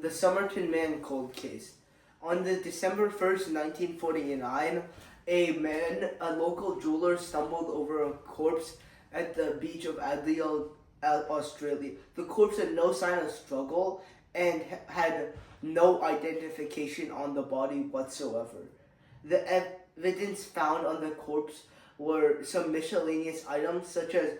The Somerton Man Cold Case. On the December 1st, 1949, a local jeweler, stumbled over a corpse at the beach of Adelaide, Australia. The corpse had no sign of struggle and had no identification on the body whatsoever. The evidence found on the corpse were some miscellaneous items such as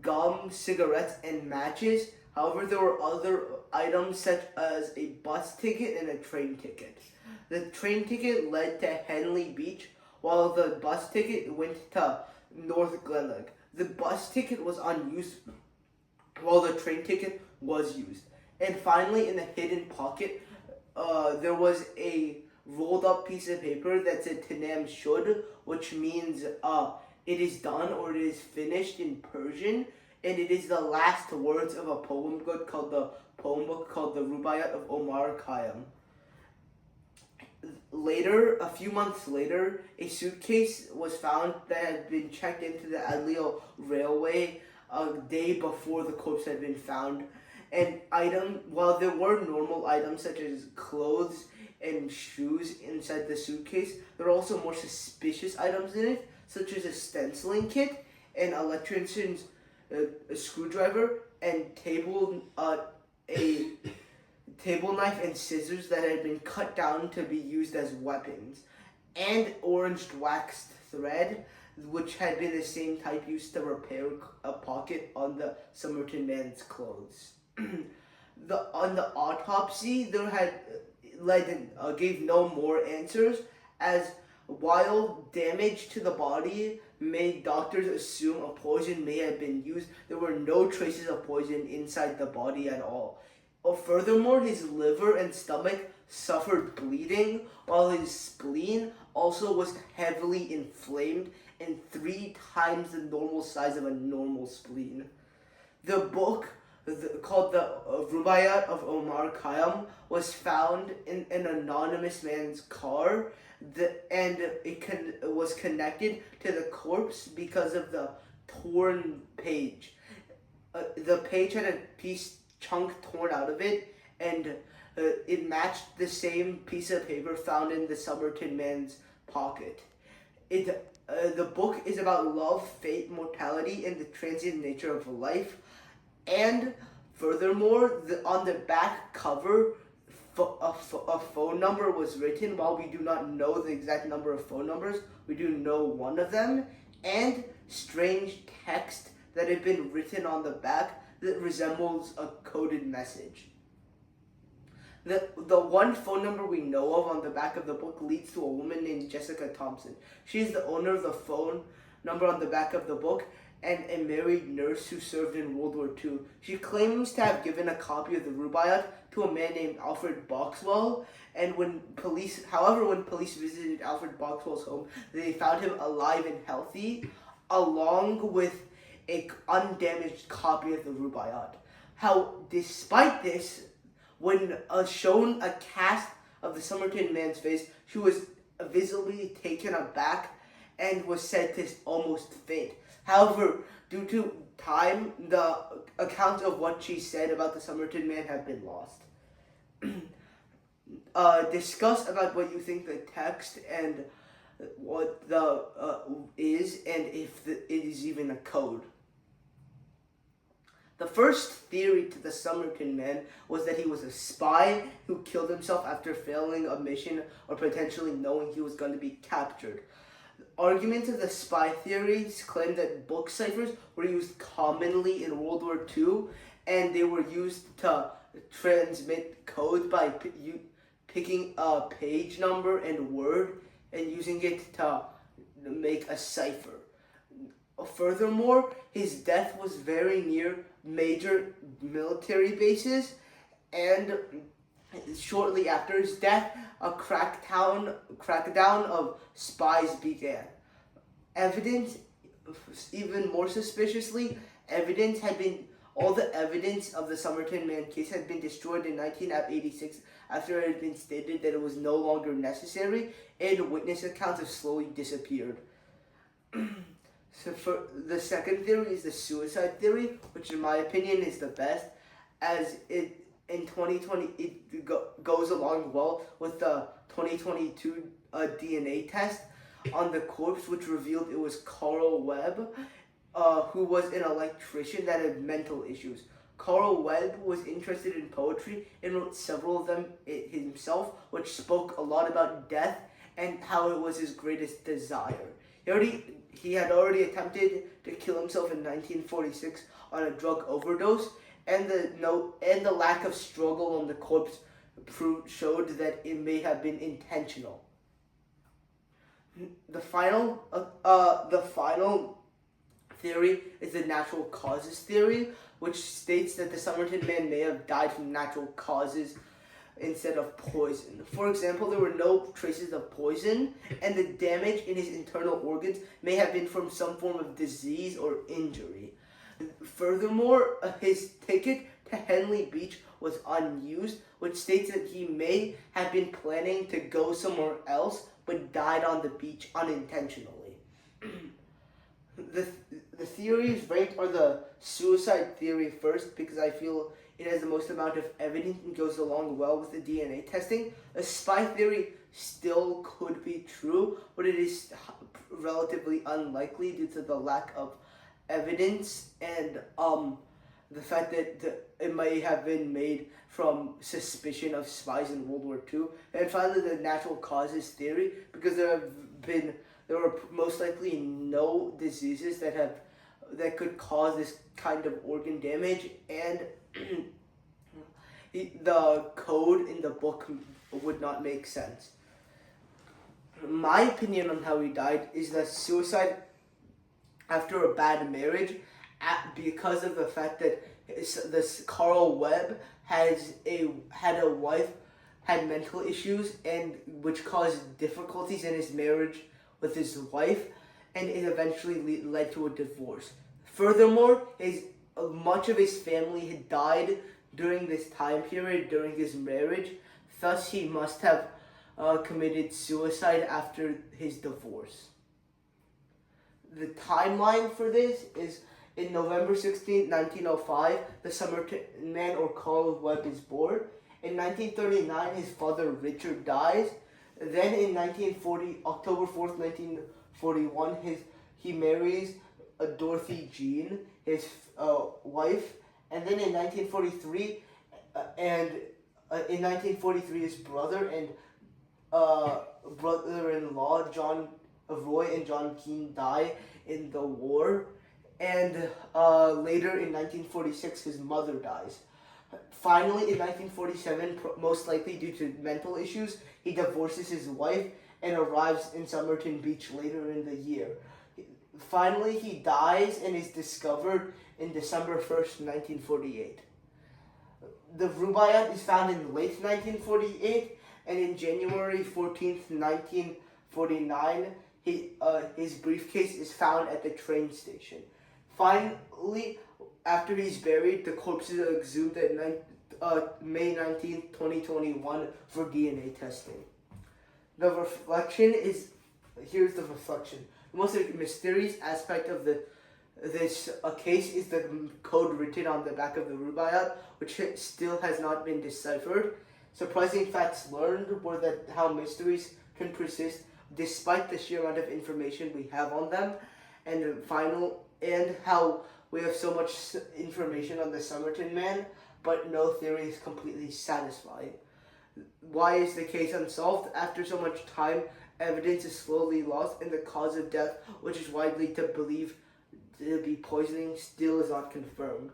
gum, cigarettes, and matches. However, there were other items such as a bus ticket and a train ticket. The train ticket led to Henley Beach, while the bus ticket went to North Glenelg. The bus ticket was unused, while the train ticket was used. And finally, in the hidden pocket, there was a rolled up piece of paper that said Tanam Shud, which means it is done or it is finished in Persian, and it is the last words of a poem book called the Rubaiyat of Omar Khayyam. Later, a few months later, a suitcase was found that had been checked into the Adelaide Railway a day before the corpse had been found. And while there were normal items such as clothes and shoes inside the suitcase, there were also more suspicious items in it, such as a stenciling kit, an electrician's a screwdriver, and a table knife and scissors that had been cut down to be used as weapons, and orange waxed thread, which had been the same type used to repair a pocket on the Somerton man's clothes. On the autopsy, gave no more answers, as while damage to the body made doctors assume a poison may have been used, there were no traces of poison inside the body at all. Furthermore, his liver and stomach suffered bleeding, while his spleen also was heavily inflamed and 3 times the normal size of a normal spleen. The book, called the Rubaiyat of Omar Khayyam, was found in an anonymous man's car, and it was connected to the corpse because of the torn page. The page had a chunk torn out of it, and it matched the same piece of paper found in the Somerton man's pocket. The book is about love, fate, mortality, and the transient nature of life. And furthermore, on the back cover, a phone number was written. While we do not know the exact number of phone numbers, we do know one of them, and strange text that had been written on the back that resembles a coded message. The one phone number we know of on the back of the book leads to a woman named Jessica Thompson. She is the owner of the phone number on the back of the book, and a married nurse who served in World War II. She claims to have given a copy of the Rubaiyat to a man named Alfred Boxwell, and when police visited Alfred Boxwell's home, they found him alive and healthy, along with an undamaged copy of the Rubaiyat. Despite this, when shown a cast of the Somerton man's face, she was visibly taken aback and was said to almost faint. However, due to time, the accounts of what she said about the Somerton man have been lost. Discuss about what you think the text and what the is, and if it is even a code. The first theory to the Somerton man was that he was a spy who killed himself after failing a mission or potentially knowing he was going to be captured. Arguments of the spy theories claim that book ciphers were used commonly in World War II, and they were used to transmit code by picking a page number and word and using it to make a cipher. Furthermore, his death was very near major military bases, and shortly after his death, a crackdown of spies began. Evidence, even more suspiciously, all the evidence of the Somerton man case had been destroyed in 1986 after it had been stated that it was no longer necessary, and witness accounts have slowly disappeared. So for the second theory is the suicide theory, which in my opinion is the best, as it in 2020, it goes along well with the 2022 DNA test on the corpse, which revealed it was Carl Webb, who was an electrician that had mental issues. Carl Webb was interested in poetry and wrote several of them himself, which spoke a lot about death and how it was his greatest desire. He had already attempted to kill himself in 1946 on a drug overdose, and the lack of struggle on the corpse showed that it may have been intentional. The final theory is the natural causes theory, which states that the Somerton man may have died from natural causes instead of poison. For example, there were no traces of poison, and the damage in his internal organs may have been from some form of disease or injury. Furthermore, his ticket to Henley Beach was unused, which states that he may have been planning to go somewhere else but died on the beach unintentionally. The theories ranked are the suicide theory first, because I feel it has the most amount of evidence and goes along well with the DNA testing. A spy theory still could be true, but it is relatively unlikely due to the lack of evidence and the fact that it may have been made from suspicion of spies in World War II. And finally, the natural causes theory, because there were most likely no diseases that could cause this kind of organ damage, and the code in the book would not make sense. My opinion on how he died is that suicide after a bad marriage, because of the fact that this Carl Webb had a wife, had mental issues, and which caused difficulties in his marriage with his wife, and it eventually led to a divorce. Furthermore, much of his family had died during this time period, during his marriage. Thus, he must have committed suicide after his divorce. The timeline for this is in November 16, 1905, the Somerton man, or Carl Webb, is born. In 1939, his father Richard dies. Then in 1940, October 4th, 1941, he marries Dorothy Jean, his wife. And then in 1943, his brother and brother-in-law Roy and John Keane die in the war. And later in 1946, his mother dies. Finally, in 1947, most likely due to mental issues, he divorces his wife and arrives in Somerton Beach later in the year. Finally, he dies and is discovered in December 1st, 1948. The Rubaiyat is found in late 1948, and in January 14th, 1949, his briefcase is found at the train station. Finally, after he's buried, the corpses are exhumed at May 19th, 2021 for DNA testing. Here's the reflection. The most mysterious aspect of this case is the code written on the back of the Rubaiyat, which still has not been deciphered. Surprising facts learned were that how mysteries can persist despite the sheer amount of information we have on them, and how we have so much information on the Somerton man, but no theory is completely satisfying. Why is the case unsolved? After so much time, evidence is slowly lost, and the cause of death, which is widely believed to be poisoning, still is not confirmed.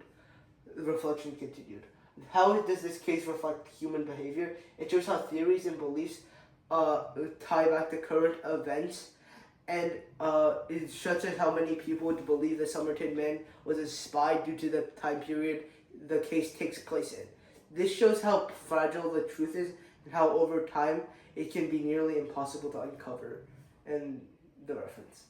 The reflection continued. How does this case reflect human behavior? It shows how theories and beliefs tie back to current events, and it shows us how many people would believe the Somerton man was a spy due to the time period the case takes place in. This shows how fragile the truth is and how over time it can be nearly impossible to uncover. And the reference.